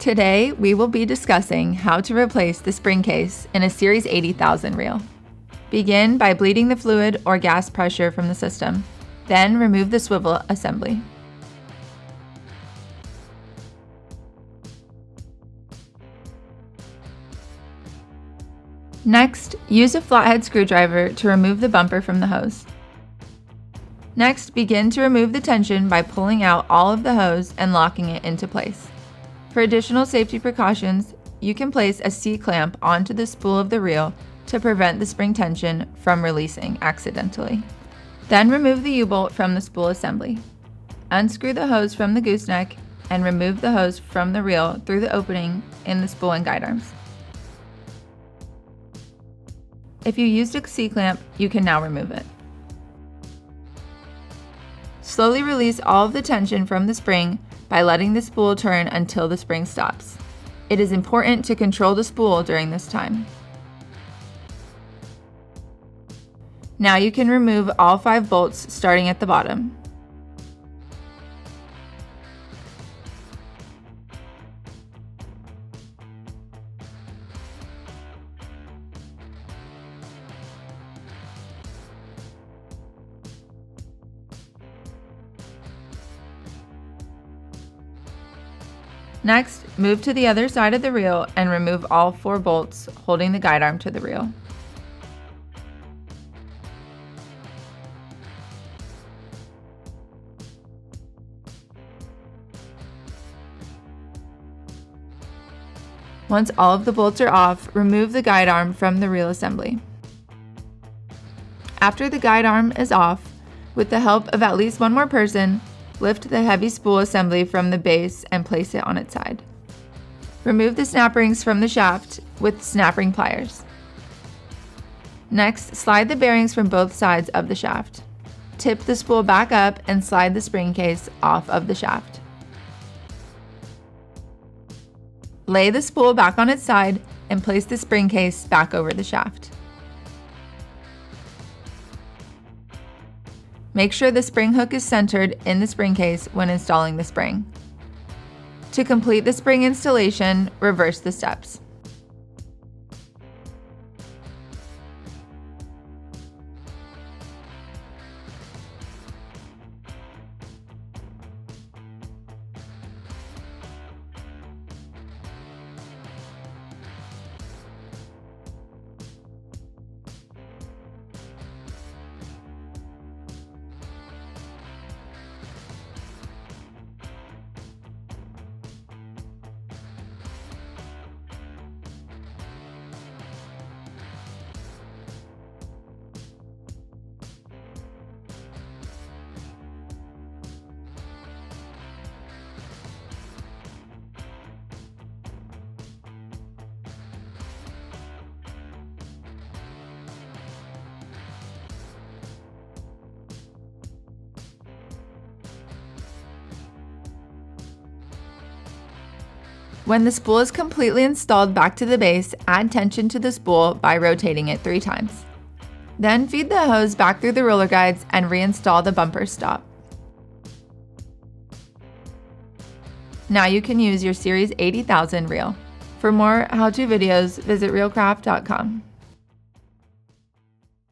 Today, we will be discussing how to replace the spring case in a Series 80,000 reel. Begin by bleeding the fluid or gas pressure from the system. Then remove the swivel assembly. Next, use a flathead screwdriver to remove the bumper from the hose. Next, begin to remove the tension by pulling out all of the hose and locking it into place. For additional safety precautions, you can place a C-clamp onto the spool of the reel to prevent the spring tension from releasing accidentally. Then remove the U-bolt from the spool assembly. Unscrew the hose from the gooseneck and remove the hose from the reel through the opening in the spool and guide arms. If you used a C-clamp, you can now remove it. Slowly release all of the tension from the spring by letting the spool turn until the spring stops. It is important to control the spool during this time. Now you can remove all 5 bolts starting at the bottom. Next, move to the other side of the reel and remove all 4 bolts holding the guide arm to the reel. Once all of the bolts are off, remove the guide arm from the reel assembly. After the guide arm is off, with the help of at least one more person, lift the heavy spool assembly from the base and place it on its side. Remove the snap rings from the shaft with snap ring pliers. Next, slide the bearings from both sides of the shaft. Tip the spool back up and slide the spring case off of the shaft. Lay the spool back on its side and place the spring case back over the shaft. Make sure the spring hook is centered in the spring case when installing the spring. To complete the spring installation, reverse the steps. When the spool is completely installed back to the base, add tension to the spool by rotating it 3 times. Then feed the hose back through the roller guides and reinstall the bumper stop. Now you can use your Series 80,000 reel. For more how-to videos, visit reelcraft.com.